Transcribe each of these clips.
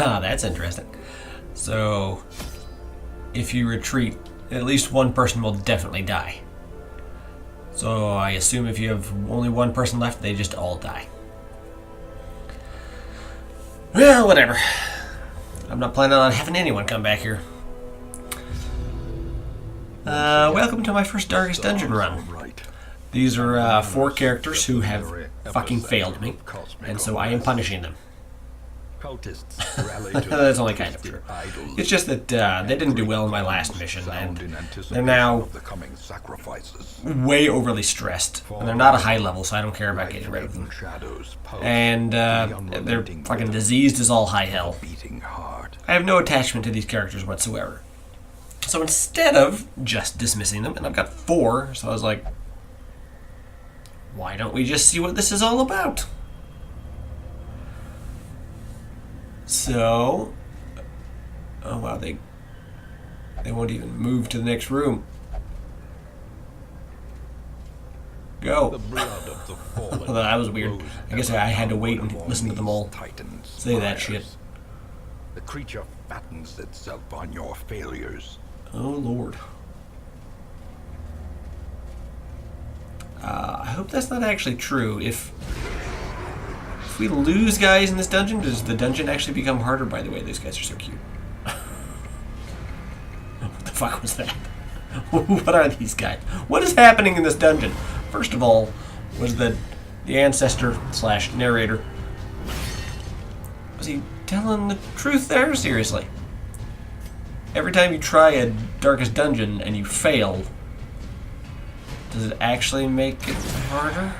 Ah, that's interesting. So, if you retreat, at least one person will definitely die. So I assume if you have only one person left, they just all die. Well, whatever. I'm not planning on having anyone come back here. Welcome to my first Darkest Dungeon run. These are 4 characters who have fucking failed me, and so I am punishing them. That's only kind of true. It's just that they didn't do well in my last mission, and they're now way overly stressed. And they're not a high level, so I don't care about getting rid of them. And they're fucking diseased as all high hell. I have no attachment to these characters whatsoever. So instead of just dismissing them, and I've got 4, so I was like, why don't we just see what this is all about? So, oh wow, they won't even move to the next room. Go. That was weird. I guess I had to wait and listen to them all say that shit. The creature fattens itself on your failures. Oh Lord. I hope that's not actually true. If we lose guys in this dungeon, does the dungeon actually become harder? By the way, these guys are so cute. What the fuck was that? What are these guys? What is happening in this dungeon? First of all, was the ancestor / narrator, was he telling the truth there? Seriously. Every time you try a Darkest Dungeon and you fail, does it actually make it harder?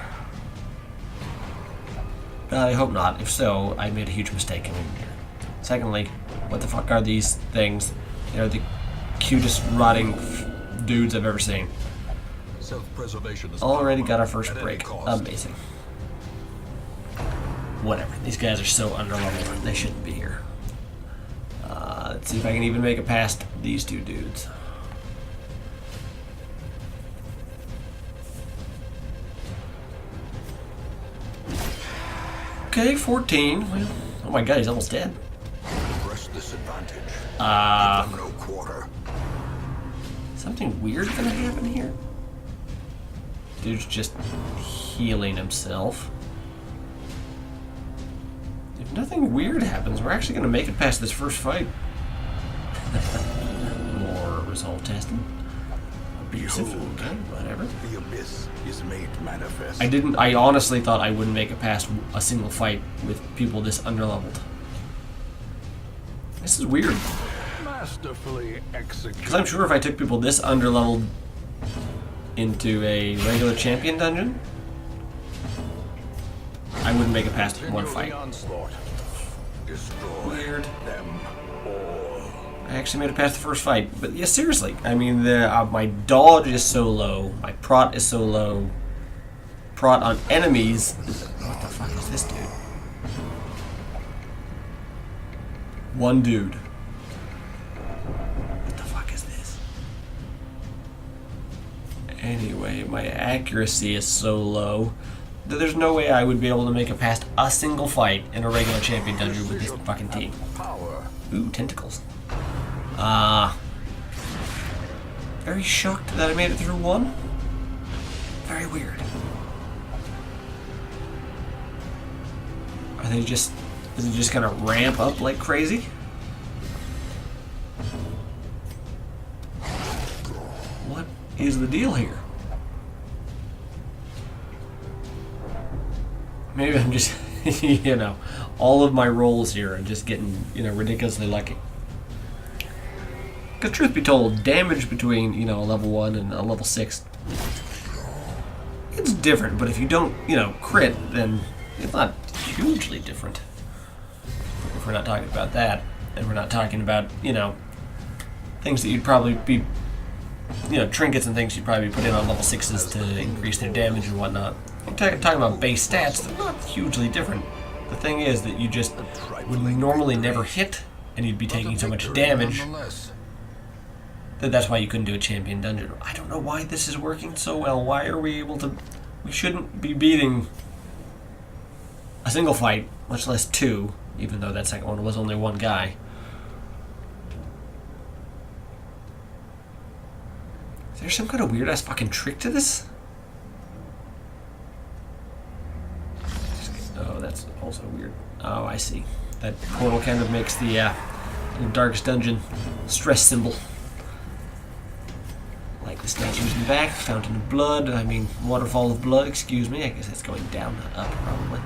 I hope not. If so, I made a huge mistake in here. Secondly, what the fuck are these things? They're the cutest rotting dudes I've ever seen. Already got our first break. Amazing. Whatever. These guys are so underleveled. They shouldn't be here. Let's see if I can even make it past these 2 dudes. Okay, 14. Well, oh my god, he's almost dead. Something weird gonna happen here? Dude's just healing himself. If nothing weird happens, we're actually gonna make it past this first fight. More resolve testing. Abusive. Okay, whatever. The abyss is made manifest. I honestly thought I wouldn't make it past a single fight with people this underleveled. This is weird. Masterfully executed. Because I'm sure if I took people this underleveled into a regular champion dungeon, I wouldn't make it past one fight. Weird. I actually made it past the first fight, but yeah, seriously. I mean, my dodge is so low, my prot is so low. Prot on enemies. What the fuck is this dude? One dude. What the fuck is this? Anyway, my accuracy is so low that there's no way I would be able to make it past a single fight in a regular champion dungeon with this fucking team. Ooh, tentacles. Very shocked that I made it through one. Very weird. Is it just gonna ramp up like crazy? What is the deal here? Maybe I'm just, you know, all of my rolls here are just getting, you know, ridiculously lucky. Because truth be told, damage between, you know, a level 1 and a level 6, it's different, but if you don't, you know, crit, then it's not hugely different. If we're not talking about that, and we're not talking about, you know, things that you'd probably be, you know, trinkets and things you'd probably put in on level 6s to increase their damage and whatnot. I'm talking about base stats, they're not hugely different. The thing is that you just would normally never hit, and you'd be taking so much damage. That's why you couldn't do a champion dungeon. I don't know why this is working so well. Why are we able to... We shouldn't be beating a single fight, much less 2, even though that second one was only one guy. Is there some kind of weird-ass fucking trick to this? Oh, that's also weird. Oh, I see. That portal kind of makes the Darkest Dungeon stress symbol. Like the statues in the back, fountain of blood, I mean, waterfall of blood, excuse me. I guess that's going down, not up, probably.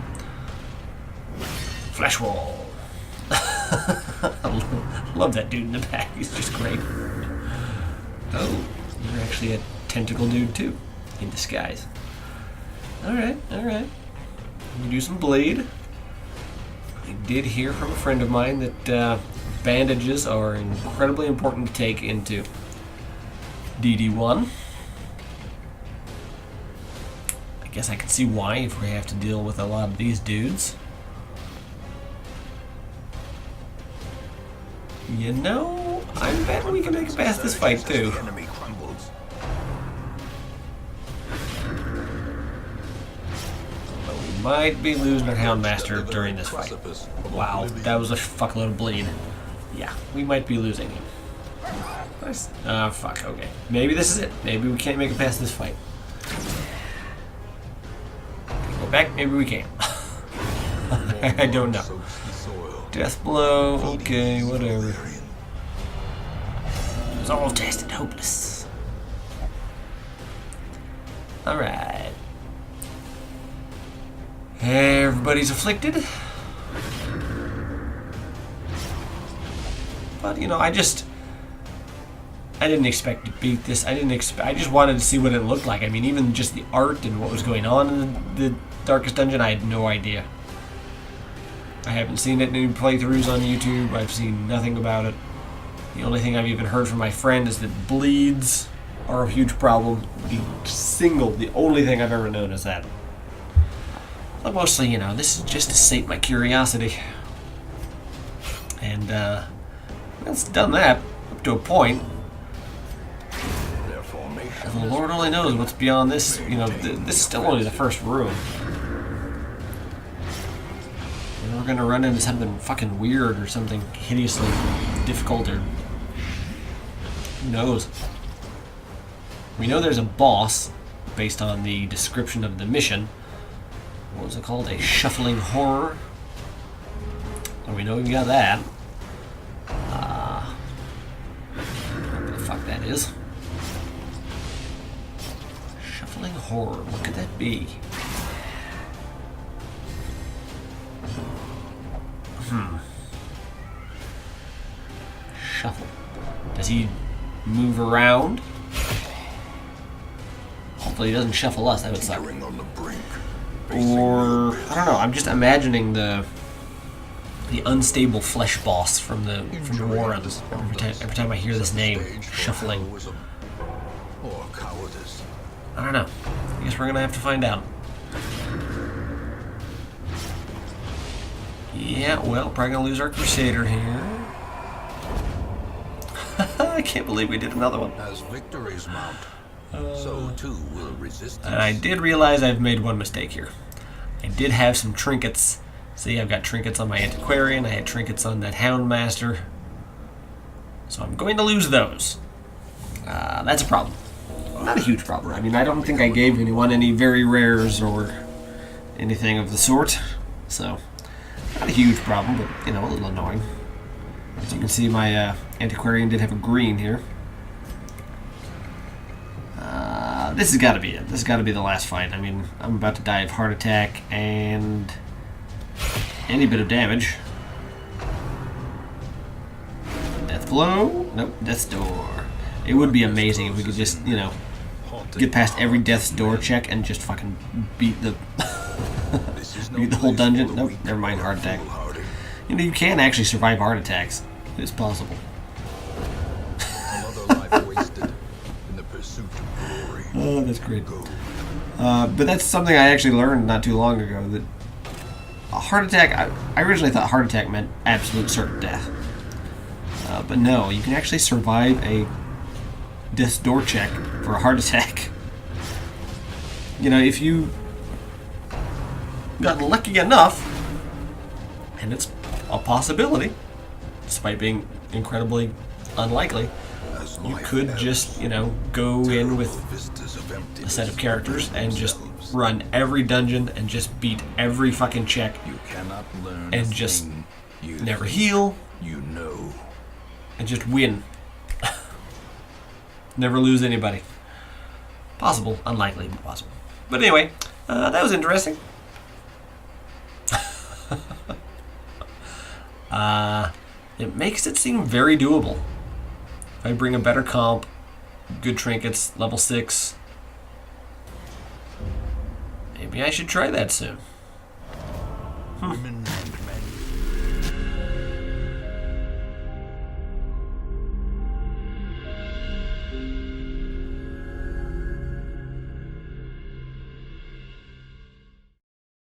Flesh wall. I love that dude in the back, he's just great. Oh, you're actually a tentacle dude too, in disguise. Alright, alright. You do some blade. I did hear from a friend of mine that bandages are incredibly important to take into DD1. I guess I can see why if we have to deal with a lot of these dudes. You know, I bet we can make it past this fight too. But we might be losing our Houndmaster during this fight. Wow, that was a fuckload of bleed. Yeah, we might be losing him. Nice. Fuck, okay. Maybe this is it. Maybe we can't make it past this fight. Go back, maybe we can. I don't know. Death blow, okay, whatever. It's all tested, hopeless. Alright. Everybody's afflicted. But, you know, I didn't expect to beat this. I just wanted to see what it looked like. I mean, even just the art and what was going on in the Darkest Dungeon, I had no idea. I haven't seen it in any playthroughs on YouTube. I've seen nothing about it. The only thing I've even heard from my friend is that bleeds are a huge problem. The only thing I've ever known is that. But mostly, you know, this is just to sate my curiosity. And, well, it's done that up to a point. The Lord only knows what's beyond this. You know, this is still only the first room. And we're gonna run into something fucking weird or something hideously difficult, or who knows. We know there's a boss based on the description of the mission. What was it called? A shuffling horror. And we know we got that. Whatever the fuck that is. Shuffling horror. What could that be? Shuffle. Does he move around? Hopefully he doesn't shuffle us. That would suck. Or I don't know. I'm just imagining the unstable flesh boss from the Warrens. Every time I hear this name, shuffling. I don't know. I guess we're gonna have to find out. Yeah, well, probably gonna lose our Crusader here. I can't believe we did another one. As victories mount, so too will resistance. And I did realize I've made one mistake here. I did have some trinkets. See, I've got trinkets on my Antiquarian. I had trinkets on that Houndmaster. So I'm going to lose those. That's a problem. Not a huge problem. I mean, I don't think I gave anyone any very rares or anything of the sort. So, not a huge problem, but, you know, a little annoying. As you can see, my Antiquarian did have a green here. This has got to be it. This has got to be the last fight. I mean, I'm about to die of heart attack and any bit of damage. Death blow? Nope, death's door. It would be amazing if we could just, you know, get past every death's door check and just fucking beat the beat the whole dungeon. Nope, never mind, heart attack. You know, you can actually survive heart attacks. It's possible. Another life wasted in the pursuit of glory. Oh, that's great. But that's something I actually learned not too long ago, that a heart attack, I originally thought heart attack meant absolute certain death. But no, you can actually survive a death's door check for a heart attack. You know, if you got lucky enough, and it's a possibility, despite being incredibly unlikely. You could just, you know, go in with a set of characters and just run every dungeon and just beat every fucking check and just never heal and just win. Never lose anybody. Possible, unlikely, but possible. But anyway, that was interesting. It makes it seem very doable. If I bring a better comp, good trinkets, level 6, maybe I should try that soon. Women and men.